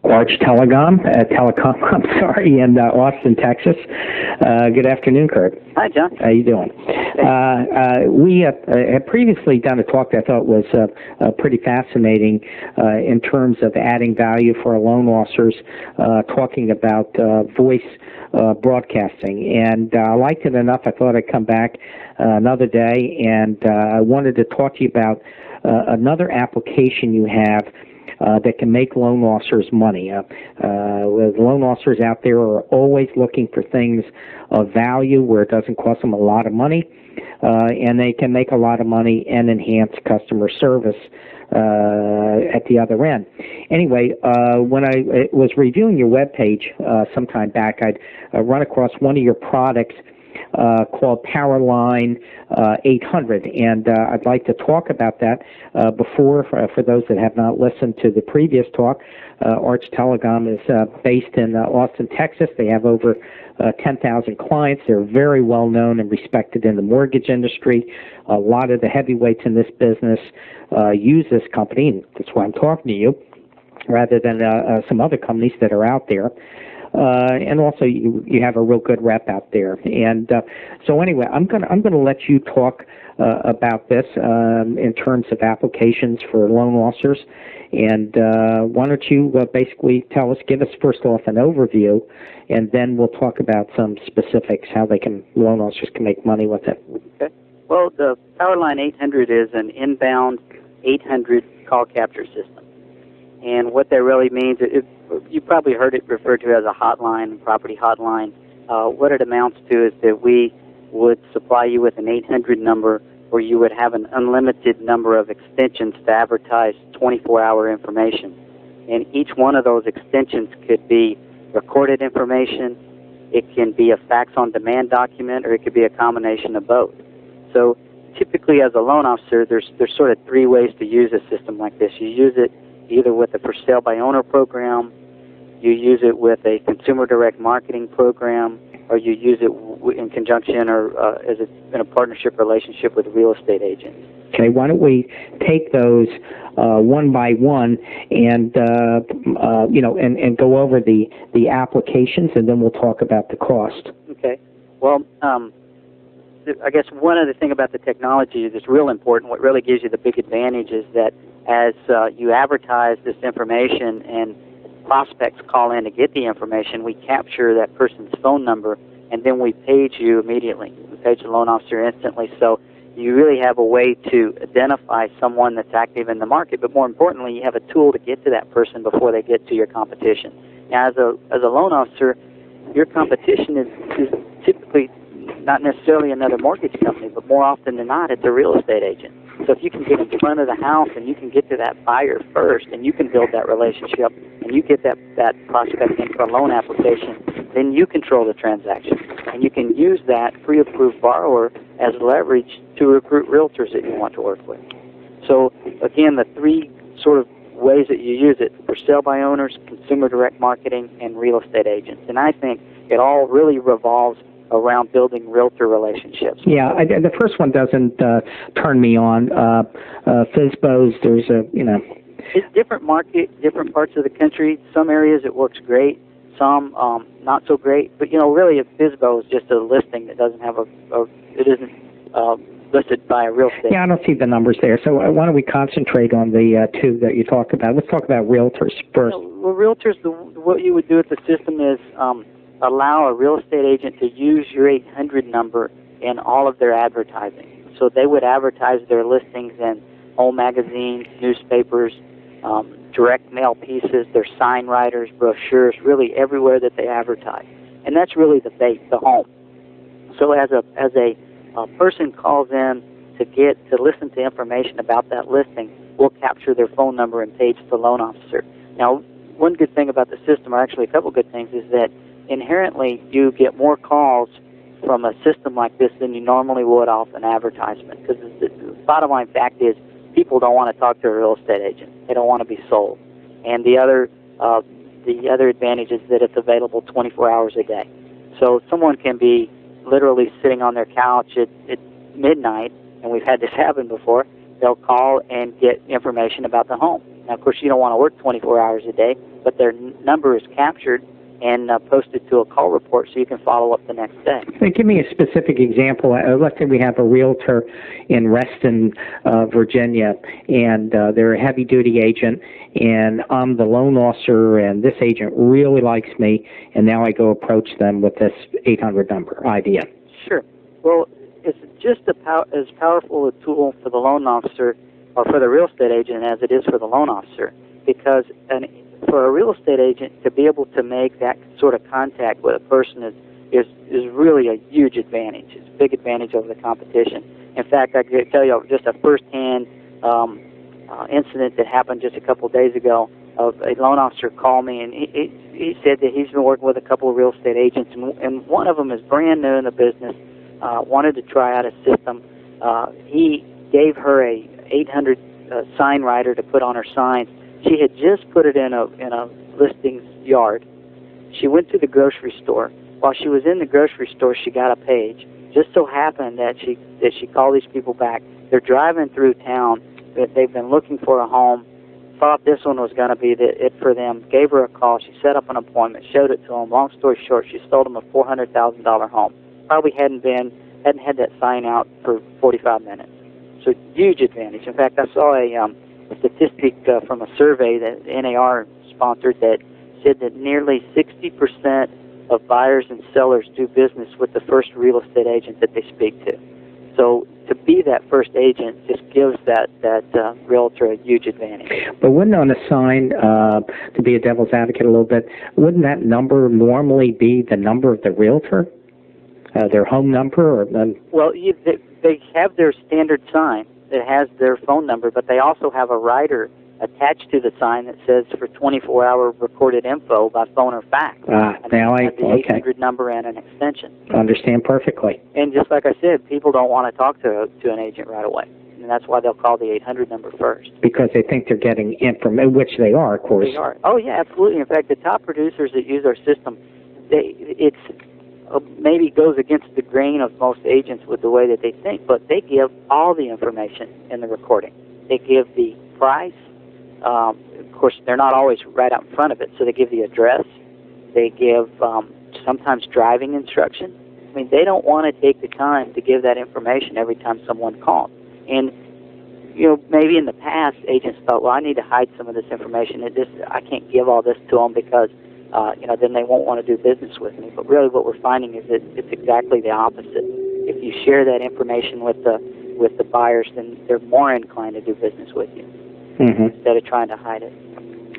Arch Telecom, I'm sorry, in Austin, Texas. Good afternoon, Kurt. Hi, John. How you doing? We had previously done a talk that I thought was pretty fascinating in terms of adding value for our loan officers, talking about voice broadcasting. And I liked it enough, I thought I'd come back another day, and I wanted to talk to you about another application you have that can make loan officers money. Loan officers out there are always looking for things of value where it doesn't cost them a lot of money, and they can make a lot of money and enhance customer service at the other end. Anyway, when I was reviewing your webpage sometime back, I'd run across one of your products called Powerline 800, and I'd like to talk about that before, for those that have not listened to the previous talk. Arch Telecom is based in Austin, Texas. They have over 10,000 clients. They're very well known and respected in the mortgage industry. A lot of the heavyweights in this business use this company, and that's why I'm talking to you, rather than some other companies that are out there. And also, you have a real good rep out there. And so anyway, I'm gonna let you talk about this in terms of applications for loan officers. And why don't you basically give us first off an overview, and then we'll talk about some specifics, how loan officers can make money with it. Okay. Well, the Powerline 800 is an inbound 800 call capture system. And what that really means, you probably heard it referred to as a hotline, property hotline. What it amounts to is that we would supply you with an 800 number where you would have an unlimited number of extensions to advertise 24-hour information. And each one of those extensions could be recorded information, it can be a fax-on-demand document, or it could be a combination of both. So typically as a loan officer, there's sort of three ways to use a system like this. You use it either with a for sale by owner program, you use it with a consumer direct marketing program, or you use it in conjunction or in a partnership relationship with real estate agents. Okay, why don't we take those one by one and and go over the applications, and then we'll talk about the cost. Okay. Well, I guess one other thing about the technology that's real important, what really gives you the big advantage is that as you advertise this information and prospects call in to get the information, we capture that person's phone number, and then we page you immediately. We page the loan officer instantly, so you really have a way to identify someone that's active in the market, but more importantly, you have a tool to get to that person before they get to your competition. Now, as a loan officer, your competition is typically not necessarily another mortgage company, but more often than not, it's a real estate agent. So if you can get in front of the house and you can get to that buyer first and you can build that relationship and you get that prospect in for a loan application, then you control the transaction. And you can use that pre-approved borrower as leverage to recruit realtors that you want to work with. So again, the three sort of ways that you use it: for sale by owners, consumer direct marketing, and real estate agents. And I think it all really revolves around building realtor relationships. Yeah, the first one doesn't turn me on. FSBOs, there's It's different market, different parts of the country. Some areas it works great, some not so great. But really, a FSBO is just a listing that doesn't have it isn't listed by a real estate. Yeah, I don't see the numbers there. So why don't we concentrate on the two that you talked about? Let's talk about realtors first. Well, realtors, what you would do with the system is allow a real estate agent to use your 800 number in all of their advertising. So they would advertise their listings in home magazines, newspapers, direct mail pieces, their sign writers, brochures, really everywhere that they advertise. And that's really the base, the home. So as a person calls in to listen to information about that listing, we'll capture their phone number and page the loan officer. Now, one good thing about the system, or actually a couple good things, is that inherently you get more calls from a system like this than you normally would off an advertisement. Because the bottom line fact is people don't want to talk to a real estate agent. They don't want to be sold. And the other advantage is that it's available 24 hours a day. So someone can be literally sitting on their couch at midnight, and we've had this happen before. They'll call and get information about the home. Now, of course, you don't want to work 24 hours a day, but their number is captured and posted to a call report so you can follow up the next day. Give me a specific example. Let's say we have a realtor in Reston, Virginia, and they're a heavy-duty agent, and I'm the loan officer, and this agent really likes me, and now I go approach them with this 800 number idea. Sure. Well, it's just as powerful a tool for the loan officer or for the real estate agent as it is for the loan officer, because for a real estate agent to be able to make that sort of contact with a person is really a huge advantage. It's a big advantage over the competition. In fact, I could tell you just a first-hand incident that happened just a couple of days ago. Of a loan officer called me, and he said that he's been working with a couple of real estate agents, and one of them is brand new in the business, wanted to try out a system. He gave her a 800 sign writer to put on her signs. She had just put it in a listings yard. She went to the grocery store. While she was in the grocery store, she got a page. Just so happened that she called these people back. They're driving through town. They've been looking for a home. Thought this one was going to be it for them. Gave her a call. She set up an appointment. Showed it to them. Long story short, she sold them a $400,000 home. Probably hadn't had that sign out for 45 minutes. So huge advantage. In fact, I saw a statistic from a survey that NAR sponsored that said that nearly 60% of buyers and sellers do business with the first real estate agent that they speak to. So to be that first agent just gives that realtor a huge advantage. But wouldn't on a sign, to be a devil's advocate a little bit, wouldn't that number normally be the number of the realtor, their home number? Well, they have their standard sign that has their phone number, but they also have a rider attached to the sign that says for 24-hour recorded info by phone or fax. Now I the 800 number and an extension. Understand perfectly. And just like I said, people don't want to talk to an agent right away, and that's why they'll call the 800 number first. Because they think they're getting information, which they are, of course. They are. Oh yeah, absolutely. In fact, the top producers that use our system, it's maybe goes against the grain of most agents with the way that they think, but they give all the information in the recording. They give the price. Of course, they're not always right out in front of it, so they give the address. They give sometimes driving instruction. I mean, they don't want to take the time to give that information every time someone calls. And, maybe in the past, agents thought, well, I need to hide some of this information. I can't give all this to them because then they won't want to do business with me. But really what we're finding is that it's exactly the opposite. If you share that information with the buyers, then they're more inclined to do business with you instead of trying to hide it.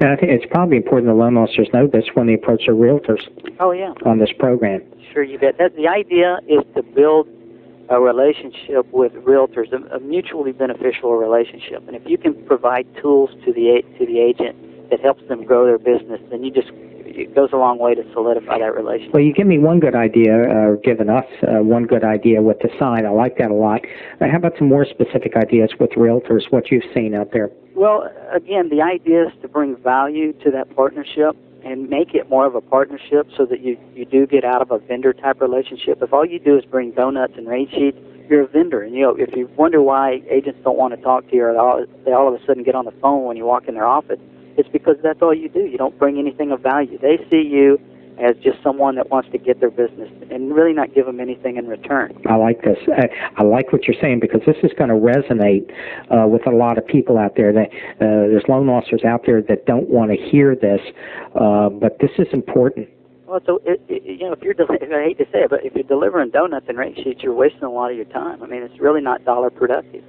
And I think it's probably important the loan officers know this when they approach their realtors. Oh, yeah. On this program. Sure, you bet. The idea is to build a relationship with realtors, a mutually beneficial relationship. And if you can provide tools to the agent that helps them grow their business, then it goes a long way to solidify that relationship. Well, you give me one good idea, or given us one good idea with the sign. I like that a lot. How about some more specific ideas with realtors, what you've seen out there? Well, again, the idea is to bring value to that partnership and make it more of a partnership so that you do get out of a vendor-type relationship. If all you do is bring donuts and rate sheets, you're a vendor. And, if you wonder why agents don't want to talk to you or they all of a sudden get on the phone when you walk in their office, it's because that's all you do. You don't bring anything of value. They see you as just someone that wants to get their business and really not give them anything in return. I like this. I like what you're saying because this is going to resonate with a lot of people out there. There's loan officers out there that don't want to hear this, but this is important. Well, so I hate to say it, but if you're delivering donuts and rate sheets, you're wasting a lot of your time. I mean, it's really not dollar productive.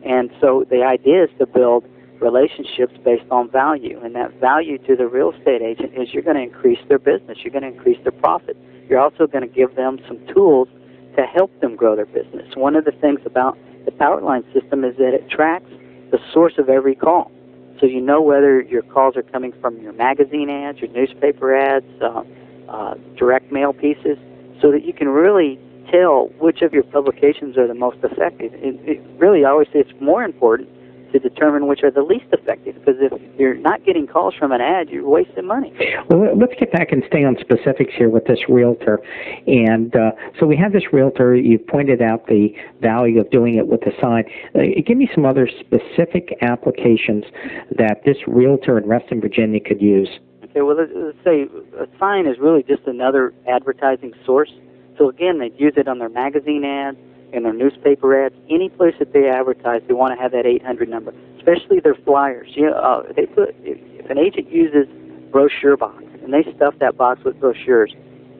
And so the idea is to build relationships based on value, and that value to the real estate agent is you're going to increase their business, you're going to increase their profit. You're also going to give them some tools to help them grow their business. One of the things about the Powerline system is that it tracks the source of every call. So you know whether your calls are coming from your magazine ads, your newspaper ads, direct mail pieces, so that you can really tell which of your publications are the most effective. I always say it's more important to determine which are the least effective, because if you're not getting calls from an ad, you're wasting money. Well, let's get back and stay on specifics here with this realtor. And so we have this realtor. You've pointed out the value of doing it with the sign. Give me some other specific applications that this realtor in Reston, Virginia could use. Okay, well, let's say a sign is really just another advertising source. So again, they'd use it on their magazine ads, in their newspaper ads, any place that they advertise, they want to have that 800 number, especially their flyers. They put, if an agent uses brochure box, and they stuff that box with brochures,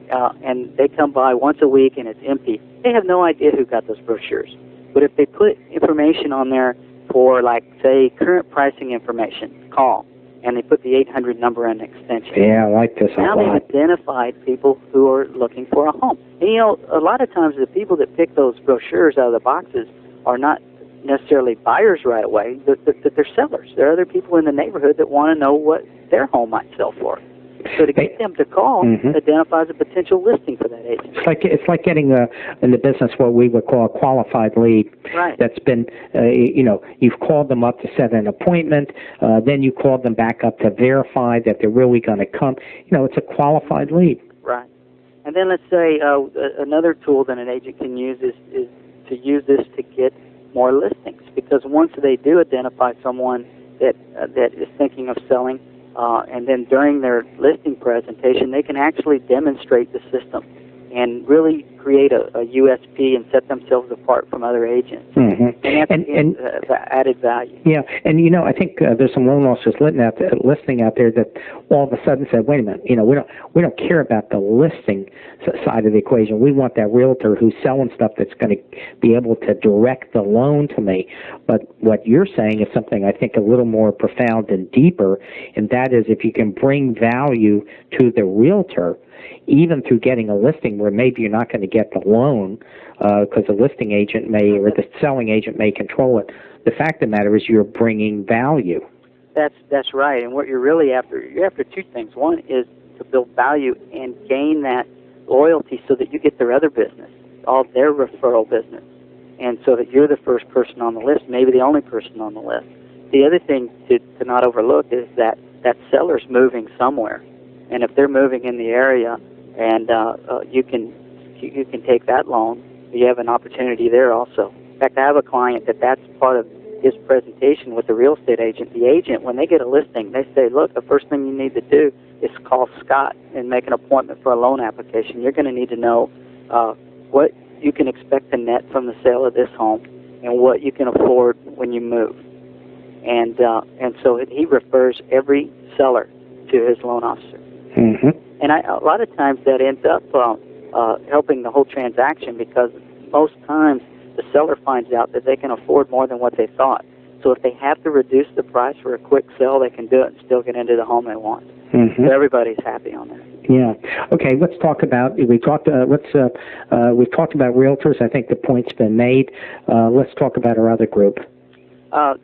and they come by once a week and it's empty, they have no idea who got those brochures. But if they put information on there for, like, say, current pricing information, call, and they put the 800 number and extension. Yeah, I like this a lot. Now they've identified people who are looking for a home. And, a lot of times the people that pick those brochures out of the boxes are not necessarily buyers right away, but they're sellers. There are other people in the neighborhood that want to know what their home might sell for. So to get them to call identifies a potential listing for that agent. It's like getting in the business what we would call a qualified lead. Right. That's been, you've called them up to set an appointment, then you called them back up to verify that they're really going to come. It's a qualified lead. Right. And then let's say another tool that an agent can use is to use this to get more listings, because once they do identify someone that is thinking of selling, and then during their listing presentation, they can actually demonstrate the system and really create a USP and set themselves apart from other agents. And added value. Yeah, and I think there's some loan officers listening out there that all of a sudden said, "Wait a minute, we don't care about the listing side of the equation. We want that realtor who's selling stuff that's going to be able to direct the loan to me." But what you're saying is something I think a little more profound and deeper, and that is if you can bring value to the realtor, even through getting a listing where maybe you're not going to get the loan because the listing agent or the selling agent may control it. The fact of the matter is you're bringing value. That's right. And what you're really after, you're after two things. One is to build value and gain that loyalty so that you get their other business, all their referral business, and so that you're the first person on the list, maybe the only person on the list. The other thing to not overlook is that seller's moving somewhere. And if they're moving in the area, and you can take that loan, you have an opportunity there also. In fact, I have a client that's part of his presentation with the real estate agent. The agent, when they get a listing, they say, "Look, the first thing you need to do is call Scott and make an appointment for a loan application. You're going to need to know what you can expect to net from the sale of this home and what you can afford when you move." And so he refers every seller to his loan officer. And a lot of times that ends up helping the whole transaction, because most times the seller finds out that they can afford more than what they thought. So if they have to reduce the price for a quick sale, they can do it and still get into the home they want. So everybody's happy on that. Yeah. Okay. Let's talk about. We've talked about realtors. I think the point's been made. Let's talk about our other group.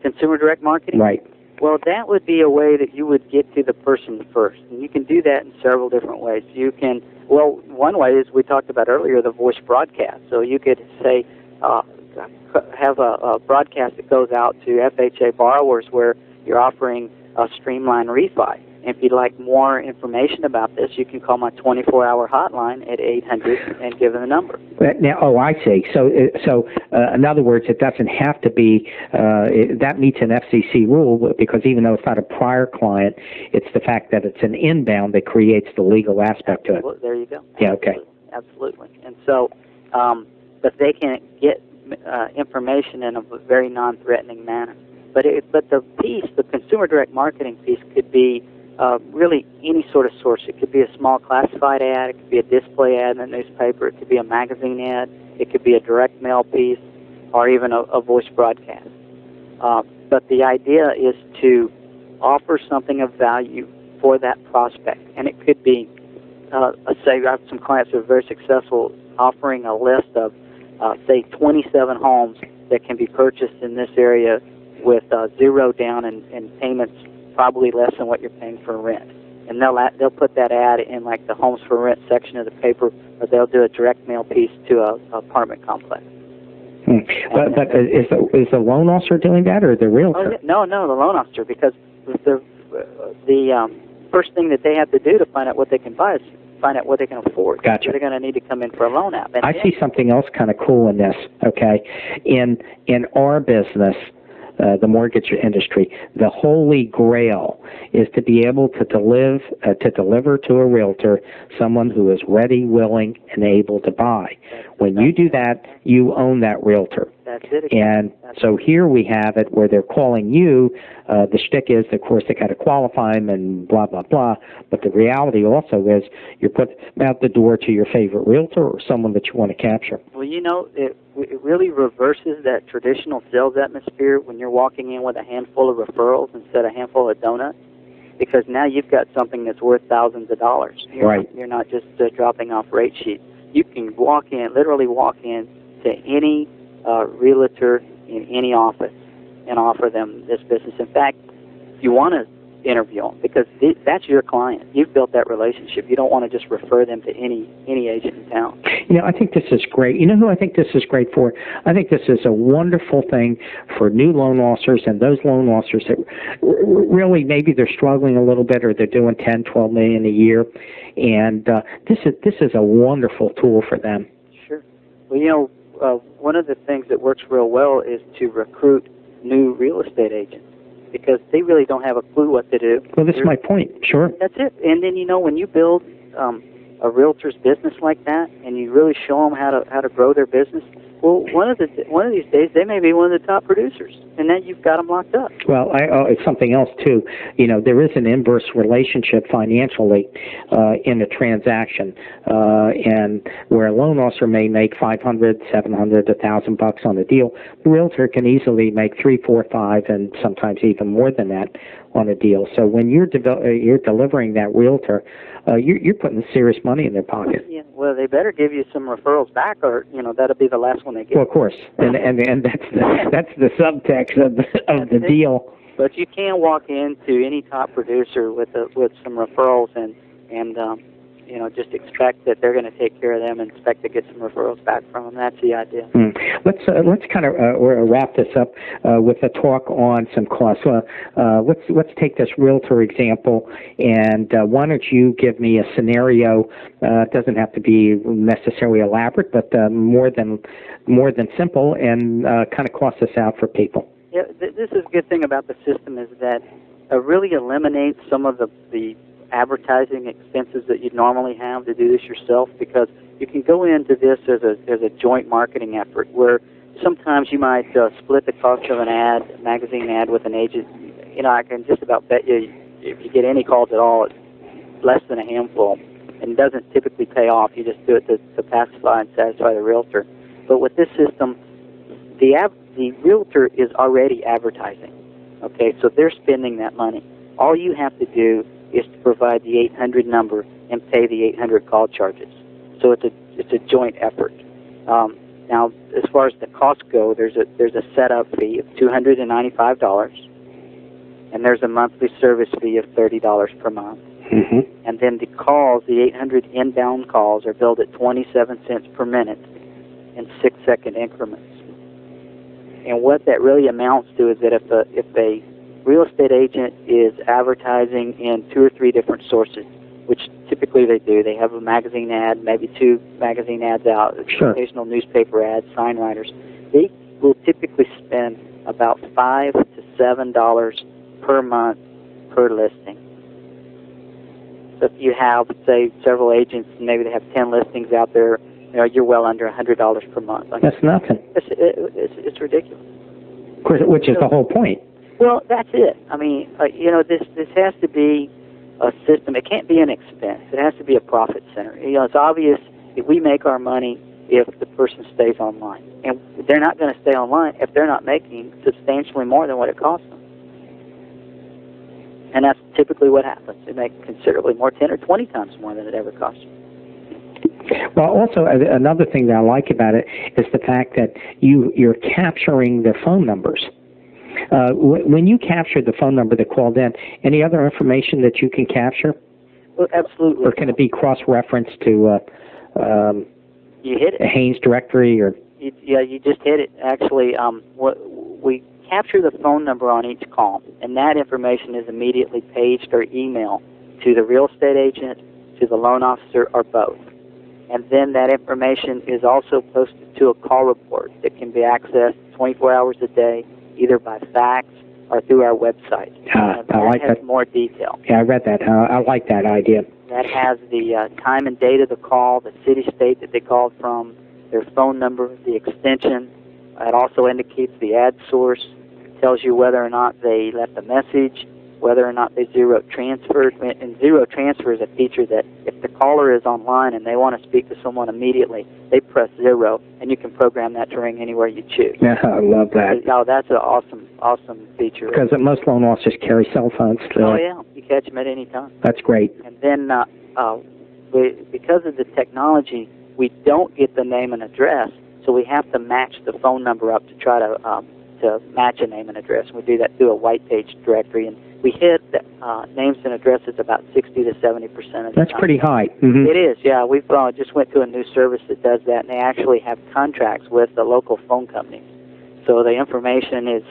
Consumer direct marketing. Right. Well, that would be a way that you would get to the person first. And you can do that in several different ways. You can, one way is we talked about earlier, the voice broadcast. So you could say, have a broadcast that goes out to FHA borrowers where you're offering a streamlined refi. And if you'd like more information about this, you can call my 24-hour hotline at 800 and give them the number. Now, I see. So, in other words, it doesn't have to be, that meets an FCC rule, because even though it's not a prior client, it's the fact that it's an inbound that creates the legal aspect to it. There you go. Yeah, okay. Absolutely. And so, but they can get information in a very non-threatening manner. But the consumer direct marketing piece could be really any sort of source. It could be a small classified ad, it could be a display ad in the newspaper, it could be a magazine ad, it could be a direct mail piece, or even a voice broadcast. But the idea is to offer something of value for that prospect. And it could be, say, I have some clients who are very successful offering a list of, say, 27 homes that can be purchased in this area with zero down and payments probably less than what you're paying for rent. And they'll put that ad in like the Homes for Rent section of the paper, or they'll do a direct mail piece to a apartment complex. But is the loan officer doing that, or the realtor? No, the loan officer, because the first thing that they have to do to find out what they can buy is find out what they can afford. Gotcha. So they're going to need to come in for a loan app. And I see something else kind of cool in this. Okay, in our business, the mortgage industry. The holy grail is to be able to deliver to a realtor someone who is ready, willing, and able to buy. When you do that, you own that realtor. That's it. And so here we have it where they're calling you. The shtick is, of course, they got to qualify them and blah, blah, blah. But the reality also is you're putting out the door to your favorite realtor or someone that you want to capture. Well, it really reverses that traditional sales atmosphere when you're walking in with a handful of referrals instead of a handful of donuts, because now you've got something that's worth thousands of dollars. You're not just dropping off rate sheets. You can literally walk in to any realtor in any office and offer them this business. In fact, you want to interview them because that's your client. You've built that relationship. You don't want to just refer them to any agent in town. I think this is great. You know who I think this is great for? I think this is a wonderful thing for new loan officers and those loan officers that really maybe they're struggling a little bit or they're doing 10, 12 million a year, and this is a wonderful tool for them. Sure. Well, one of the things that works real well is to recruit new real estate agents, because they really don't have a clue what to do. Well, this is my point. Sure. That's it. And then, when you build a realtor's business like that, and you really show them how to grow their business, well, one of these days they may be one of the top producers, and then you've got them locked up. Well, it's something else too. There is an inverse relationship financially in a transaction, and where a loan officer may make $500, $700, $1,000 on a deal, the realtor can easily make $3, $4, $5, and sometimes even more than that on a deal. So when you're delivering that realtor, you're putting serious money in their pocket. Yeah. Well, they better give you some referrals back, or that'll be the last one they get. Well, of course, and that's the subtext of the deal. But you can walk into any top producer with some referrals and just expect that they're going to take care of them and expect to get some referrals back from them. That's the idea. Let's kind of wrap this up with a talk on some costs. Let's take this realtor example, and why don't you give me a scenario? It doesn't have to be necessarily elaborate, but more than simple, and kind of cost us out for people. Yeah, this is a good thing about the system is that it really eliminates some of the advertising expenses that you'd normally have to do this yourself, because you can go into this as a joint marketing effort where sometimes you might split the cost of a magazine ad with an agent. I can just about bet you if you get any calls at all, it's less than a handful, and doesn't typically pay off. You just do it to pacify and satisfy the realtor. But with this system, the realtor is already advertising. Okay, so they're spending that money. All you have to do is to provide the 800 number and pay the 800 call charges. So it's a joint effort. Now, as far as the costs go, there's a setup fee of $295, and there's a monthly service fee of $30 per month. Mm-hmm. And then the calls, the 800 inbound calls, are billed at 27 cents per minute in 6-second increments. And what that really amounts to is that if a real estate agent is advertising in 2 or 3 different sources, which typically they do. They have a magazine ad, maybe 2 magazine ads out, sure. Occasional newspaper ads, sign writers. They will typically spend about $5 to $7 per month per listing. So if you have, say, several agents, maybe they have 10 listings out there, you're well under $100 per month. That's nothing. It's ridiculous. Of course, which is the whole point. Well, that's it. I mean, this has to be a system. It can't be an expense. It has to be a profit center. It's obvious if we make our money if the person stays online. And they're not going to stay online if they're not making substantially more than what it costs them. And that's typically what happens. They make considerably more, 10 or 20 times more than it ever costs them. Well, also, another thing that I like about it is the fact that you're capturing their phone numbers. When you capture the phone number that called in, any other information that you can capture? Well, absolutely. Or can it be cross-referenced to you hit it. A Haynes directory? Or you just hit it. Actually, we capture the phone number on each call, and that information is immediately paged or emailed to the real estate agent, to the loan officer, or both. And then that information is also posted to a call report that can be accessed 24 hours a day, either by fax or through our website. I like has that. more detail. Yeah, I read that. I like that idea. That has the time and date of the call, the city, state that they called from, their phone number, the extension. It also indicates the ad source, tells you whether or not they left a message, whether or not they zero transferred. And zero transfer is a feature that if the caller is online and they want to speak to someone immediately, they press 0, and you can program that to ring anywhere you choose. Yeah, I love that. Oh, that's an awesome feature. Because most loan officers carry cell phones. Oh, yeah. You catch them at any time. That's great. And then because of the technology, we don't get the name and address, so we have to match the phone number up to try to match a name and address. And we do that through a white page directory, and we hit names and addresses about 60 to 70% of the time. That's pretty high. Mm-hmm. It is, yeah. We've just went to a new service that does that, and they actually have contracts with the local phone companies. So the information is,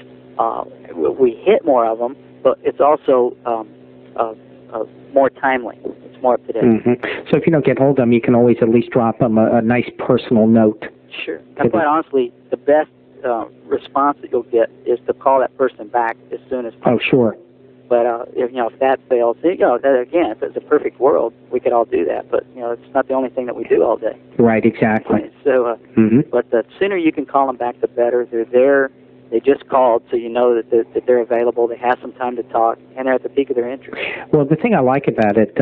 we hit more of them, but it's also more timely. It's more up to date. Mm-hmm. So if you don't get hold of them, you can always at least drop them a nice personal note. Sure. And quite honestly, the best response that you'll get is to call that person back as soon as possible. Oh, sure. But if that fails, again, if it's a perfect world, we could all do that. But it's not the only thing that we do all day. Right. Exactly. So, but the sooner you can call them back, the better. They're there. They just called, so you know that they're available. They have some time to talk, and they're at the peak of their interest. Well, the thing I like about it,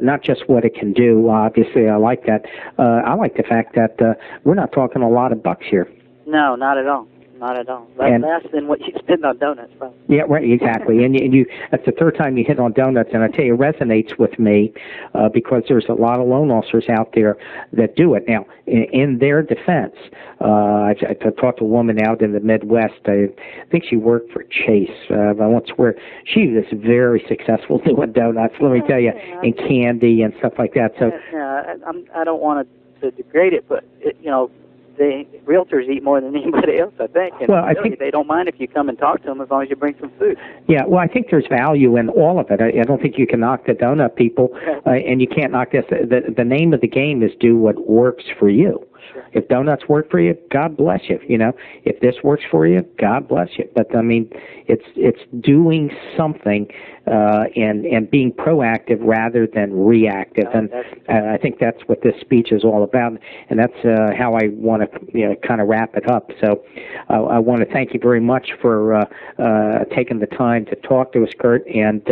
not just what it can do. Obviously, I like that. I like the fact that we're not talking a lot of bucks here. No, not at all. Not at all. Less than what you spend on donuts, probably. Yeah, right, exactly. and you that's the third time you hit on donuts, and I tell you, it resonates with me because there's a lot of loan officers out there that do it. Now, in their defense, I talked to a woman out in the Midwest. I think she worked for Chase. I won't swear. She was very successful doing donuts, let me tell you, and candy and stuff like that. So, I don't want to degrade it, but the realtors eat more than anybody else, I think. And well, I think they don't mind if you come and talk to them as long as you bring some food. Yeah, well, I think there's value in all of it. I don't think you can knock the donut people, and you can't knock this. The name of the game is do what works for you. Sure. If donuts work for you, God bless you. If this works for you, God bless you. But I mean, it's doing something and being proactive rather than reactive. And I think that's what this speech is all about. And that's how I want to kind of wrap it up. So I want to thank you very much for taking the time to talk to us, Kurt. And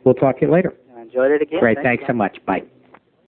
we'll talk to you later. I enjoyed it again. Great. Thanks so much. Bye.